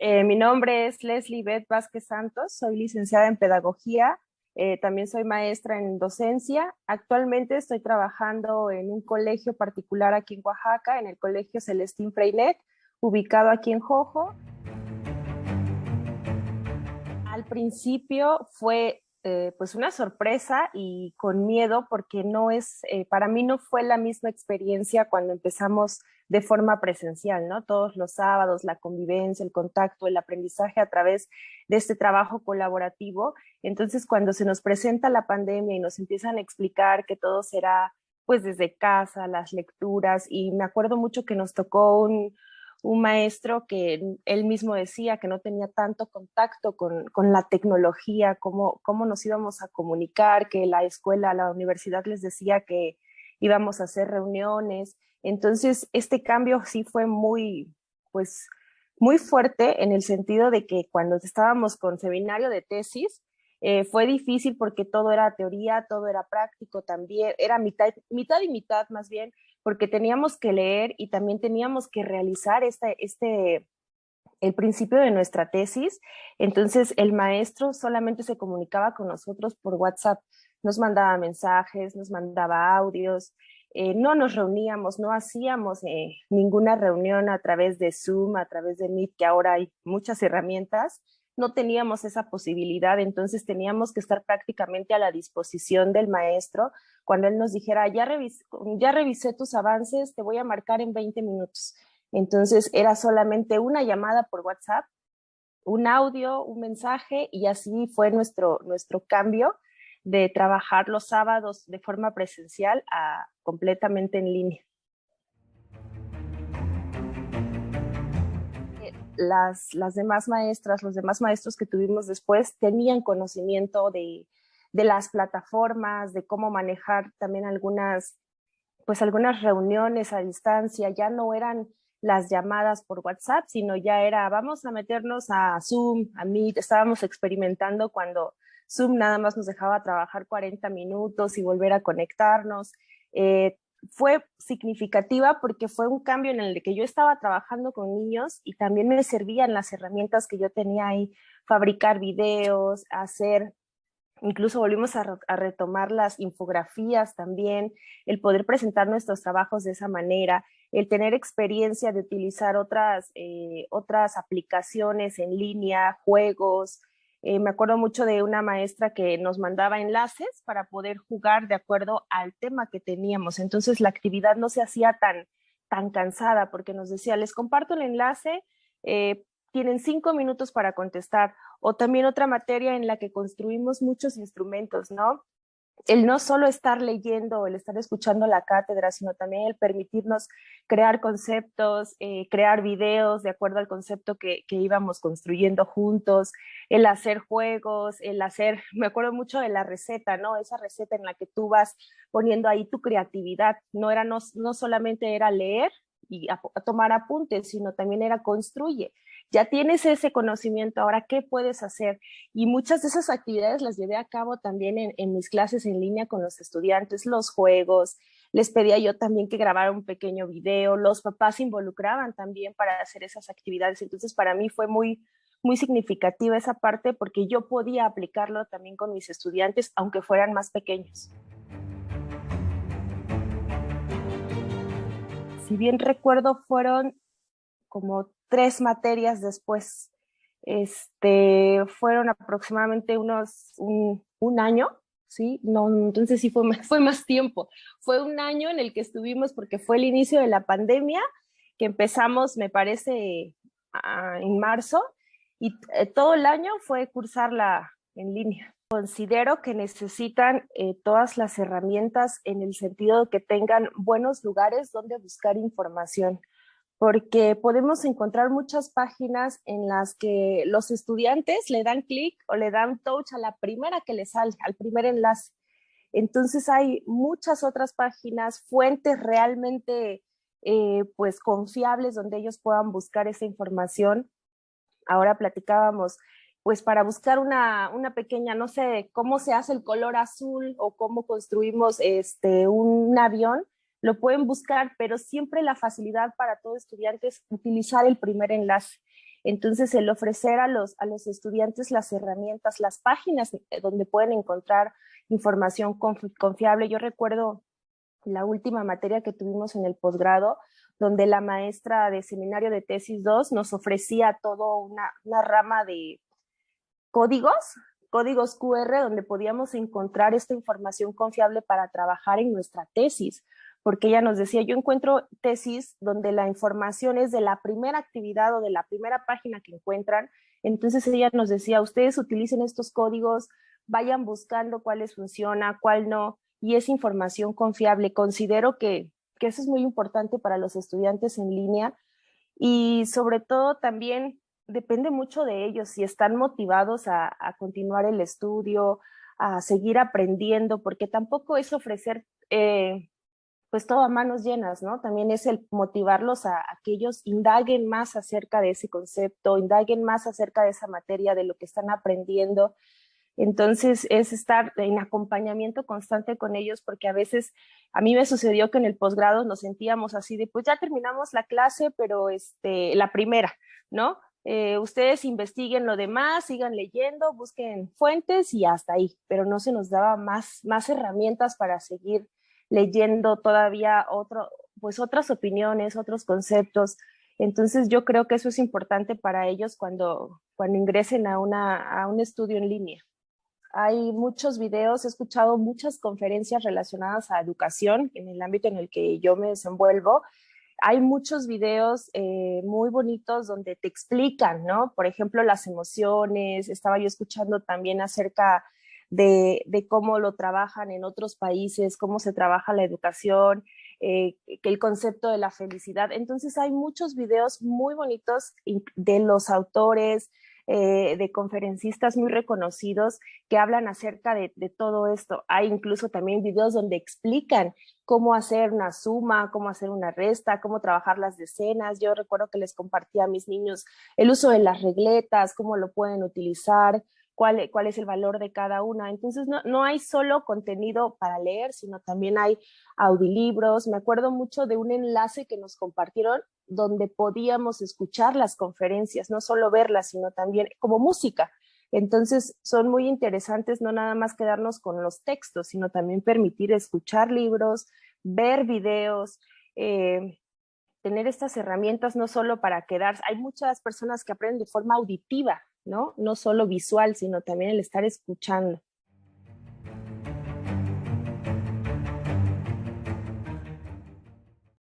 Mi nombre es Leslie Beth Vázquez Santos, soy licenciada en Pedagogía, también soy maestra en docencia. Actualmente estoy trabajando en un colegio particular aquí en Oaxaca, en el Colegio Celestín Freinet, ubicado aquí en Jojo. Al principio fue pues una sorpresa y con miedo porque para mí no fue la misma experiencia cuando empezamos de forma presencial, ¿no? Todos los sábados, la convivencia, el contacto, el aprendizaje a través de este trabajo colaborativo. Entonces, cuando se nos presenta la pandemia y nos empiezan a explicar que todo será pues desde casa, las lecturas, y me acuerdo mucho que nos tocó un maestro que él mismo decía que no tenía tanto contacto con la tecnología, cómo nos íbamos a comunicar, que la escuela, la universidad les decía que íbamos a hacer reuniones. Entonces, este cambio sí fue pues, muy fuerte en el sentido de que cuando estábamos con seminario de tesis, fue difícil porque todo era teoría, todo era práctico también, era mitad y mitad más bien, porque teníamos que leer y también teníamos que realizar el principio de nuestra tesis. Entonces el maestro solamente se comunicaba con nosotros por WhatsApp, nos mandaba mensajes, nos mandaba audios, no nos reuníamos, no hacíamos ninguna reunión a través de Zoom, a través de Meet, que ahora hay muchas herramientas. No teníamos esa posibilidad, entonces teníamos que estar prácticamente a la disposición del maestro cuando él nos dijera, ya revisé tus avances, te voy a marcar en 20 minutos. Entonces era solamente una llamada por WhatsApp, un audio, un mensaje, y así fue nuestro cambio de trabajar los sábados de forma presencial a completamente en línea. Las demás maestras, los demás maestros que tuvimos después tenían conocimiento de las plataformas, de cómo manejar también pues algunas reuniones a distancia. Ya no eran las llamadas por WhatsApp, sino ya era, vamos a meternos a Zoom, a Meet. Estábamos experimentando cuando Zoom nada más nos dejaba trabajar 40 minutos y volver a conectarnos. Fue significativa porque fue un cambio en el que yo estaba trabajando con niños y también me servían las herramientas que yo tenía ahí, fabricar videos, incluso volvimos a retomar las infografías también, el poder presentar nuestros trabajos de esa manera, el tener experiencia de utilizar otras aplicaciones en línea, juegos. Me acuerdo mucho de una maestra que nos mandaba enlaces para poder jugar de acuerdo al tema que teníamos. Entonces la actividad no se hacía tan cansada porque nos decía, les comparto el enlace, tienen 5 minutos para contestar. O también otra materia en la que construimos muchos instrumentos, ¿no? El no solo estar leyendo, el estar escuchando la cátedra, sino también el permitirnos crear conceptos, crear videos de acuerdo al concepto que íbamos construyendo juntos, el hacer juegos, me acuerdo mucho de la receta, ¿no? Esa receta en la que tú vas poniendo ahí tu creatividad, no solamente era leer y a tomar apuntes, sino también era construye. Ya tienes ese conocimiento, ahora, ¿qué puedes hacer? Y muchas de esas actividades las llevé a cabo también en mis clases en línea con los estudiantes, los juegos, les pedía yo también que grabara un pequeño video, los papás se involucraban también para hacer esas actividades. Entonces para mí fue muy significativa esa parte porque yo podía aplicarlo también con mis estudiantes, aunque fueran más pequeños. Si bien recuerdo, fueron como 3 materias después. Fueron aproximadamente un año, ¿sí? No, entonces sí fue más tiempo. Fue un año en el que estuvimos porque fue el inicio de la pandemia, que empezamos, me parece, en marzo, y todo el año fue cursarla en línea. Considero que necesitan todas las herramientas en el sentido de que tengan buenos lugares donde buscar información, porque podemos encontrar muchas páginas en las que los estudiantes le dan clic o le dan touch a la primera que les sale, al primer enlace. Entonces hay muchas otras páginas, fuentes realmente pues confiables donde ellos puedan buscar esa información. Ahora platicábamos, pues para buscar una pequeña, no sé, cómo se hace el color azul o cómo construimos un avión, lo pueden buscar, pero siempre la facilidad para todo estudiante es utilizar el primer enlace. Entonces, el ofrecer a los estudiantes las herramientas, las páginas donde pueden encontrar información confiable. Yo recuerdo la última materia que tuvimos en el posgrado, donde la maestra de seminario de tesis 2 nos ofrecía todo una rama de códigos, códigos QR, donde podíamos encontrar esta información confiable para trabajar en nuestra tesis, porque ella nos decía, yo encuentro tesis donde la información es de la primera actividad o de la primera página que encuentran, entonces ella nos decía, ustedes utilicen estos códigos, vayan buscando cuál les funciona, cuál no, y es información confiable. Considero que eso es muy importante para los estudiantes en línea y sobre todo también depende mucho de ellos, si están motivados a continuar el estudio, a seguir aprendiendo, porque tampoco es ofrecer pues todo a manos llenas, ¿no? También es el motivarlos a que ellos indaguen más acerca de ese concepto, indaguen más acerca de esa materia, de lo que están aprendiendo. Entonces es estar en acompañamiento constante con ellos, porque a veces a mí me sucedió que en el posgrado nos sentíamos así de, pues ya terminamos la clase, pero la primera, ¿no? Ustedes investiguen lo demás, sigan leyendo, busquen fuentes y hasta ahí, pero no se nos daba más herramientas para seguir leyendo todavía pues otras opiniones, otros conceptos. Entonces yo creo que eso es importante para ellos cuando ingresen a un estudio en línea. Hay muchos videos, he escuchado muchas conferencias relacionadas a educación en el ámbito en el que yo me desenvuelvo. Hay muchos videos muy bonitos donde te explican, ¿no? Por ejemplo, las emociones. Estaba yo escuchando también acerca de cómo lo trabajan en otros países, cómo se trabaja la educación, que el concepto de la felicidad. Entonces hay muchos videos muy bonitos de los autores, de conferencistas muy reconocidos que hablan acerca de todo esto. Hay incluso también videos donde explican cómo hacer una suma, cómo hacer una resta, cómo trabajar las decenas. Yo recuerdo que les compartía a mis niños el uso de las regletas, cómo lo pueden utilizar, cuál es el valor de cada una. Entonces no hay solo contenido para leer, sino también hay audiolibros. Me acuerdo mucho de un enlace que nos compartieron donde podíamos escuchar las conferencias, no solo verlas, sino también como música. Entonces son muy interesantes, no nada más quedarnos con los textos, sino también permitir escuchar libros, ver videos, tener estas herramientas no solo para quedarse. Hay muchas personas que aprenden de forma auditiva, ¿no? No solo visual, sino también el estar escuchando.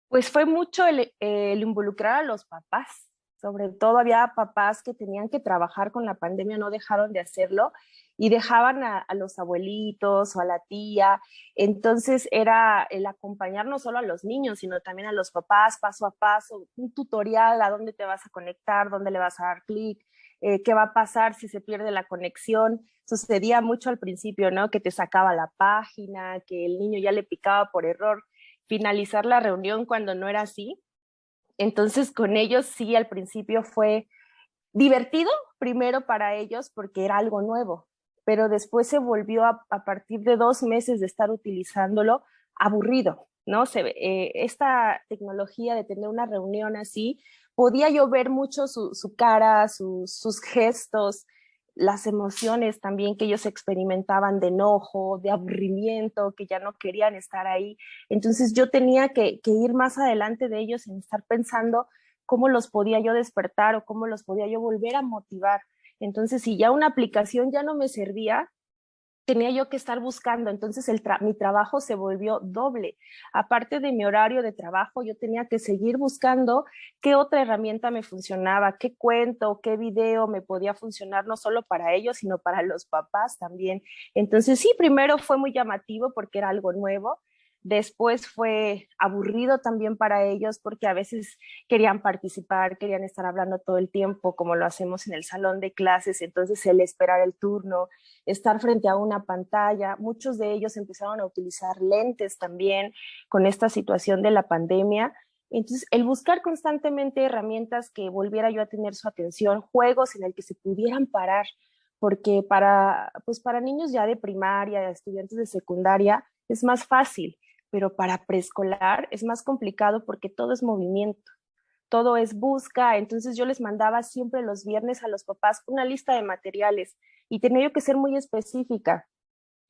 Pues fue mucho el involucrar a los papás. Sobre todo había papás que tenían que trabajar con la pandemia, no dejaron de hacerlo y dejaban a los abuelitos o a la tía. Entonces era el acompañar no solo a los niños, sino también a los papás paso a paso, un tutorial a dónde te vas a conectar, dónde le vas a dar clic, qué va a pasar si se pierde la conexión. Sucedía mucho al principio, ¿no? Que te sacaba la página, que el niño ya le picaba por error finalizar la reunión cuando no era así. Entonces con ellos sí al principio fue divertido, primero para ellos porque era algo nuevo, pero después se volvió a partir de 2 meses de estar utilizándolo aburrido, ¿no? Esta tecnología de tener una reunión así, podía yo ver mucho su cara, sus gestos, las emociones también que ellos experimentaban de enojo, de aburrimiento, que ya no querían estar ahí. Entonces yo tenía que ir más adelante de ellos en estar pensando cómo los podía yo despertar o cómo los podía yo volver a motivar. Entonces, si ya una aplicación ya no me servía, tenía yo que estar buscando, entonces mi trabajo se volvió doble. Aparte de mi horario de trabajo, yo tenía que seguir buscando qué otra herramienta me funcionaba, qué cuento, qué video me podía funcionar, no solo para ellos, sino para los papás también. Entonces, sí, primero fue muy llamativo porque era algo nuevo. Después fue aburrido también para ellos porque a veces querían participar, querían estar hablando todo el tiempo, como lo hacemos en el salón de clases. Entonces, el esperar el turno, estar frente a una pantalla. Muchos de ellos empezaron a utilizar lentes también con esta situación de la pandemia. Entonces, el buscar constantemente herramientas que volviera yo a tener su atención, juegos en el que se pudieran parar, porque pues para niños ya de primaria, estudiantes de secundaria, es más fácil, pero para preescolar es más complicado porque todo es movimiento. todo es busca, entonces yo les mandaba siempre los viernes a los papás una lista de materiales y tenía yo que ser muy específica.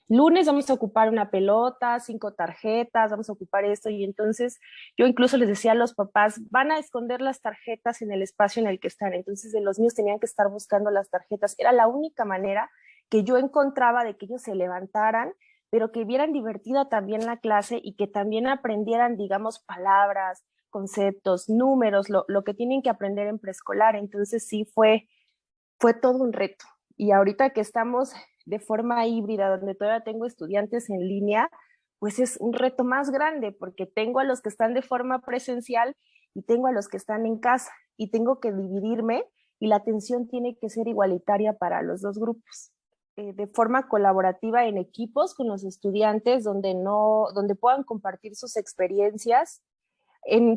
Lunes vamos a ocupar una pelota, 5 tarjetas, vamos a ocupar esto. Y entonces yo incluso les decía a los papás, van a esconder las tarjetas en el espacio en el que están. Entonces de los niños tenían que estar buscando las tarjetas. Era la única manera que yo encontraba de que ellos se levantaran, pero que vieran divertida también la clase y que también aprendieran, digamos, palabras, conceptos, números, lo que tienen que aprender en preescolar. Entonces sí fue todo un reto. Y ahorita que estamos de forma híbrida, donde todavía tengo estudiantes en línea, pues es un reto más grande porque tengo a los que están de forma presencial y tengo a los que están en casa y tengo que dividirme y la atención tiene que ser igualitaria para los dos grupos. De forma colaborativa en equipos con los estudiantes donde no, donde puedan compartir sus experiencias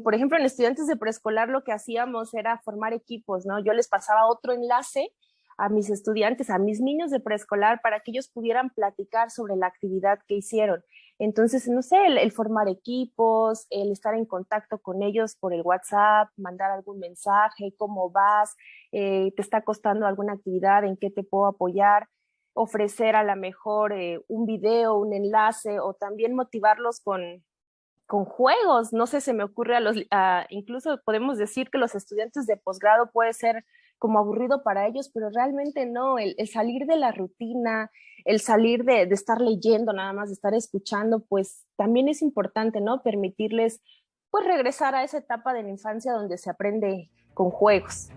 por ejemplo, en estudiantes de preescolar lo que hacíamos era formar equipos, ¿no? Yo les pasaba otro enlace a mis estudiantes, a mis niños de preescolar, para que ellos pudieran platicar sobre la actividad que hicieron. Entonces, no sé, el formar equipos, el estar en contacto con ellos por el WhatsApp, mandar algún mensaje, cómo vas, te está costando alguna actividad, en qué te puedo apoyar, ofrecer a lo mejor un video, un enlace, o también motivarlos con juegos. No sé, se me ocurre incluso podemos decir que los estudiantes de posgrado puede ser como aburrido para ellos, pero realmente no, el salir de la rutina, el salir de estar leyendo nada más, de estar escuchando, pues también es importante, ¿no? Permitirles pues regresar a esa etapa de la infancia donde se aprende con juegos.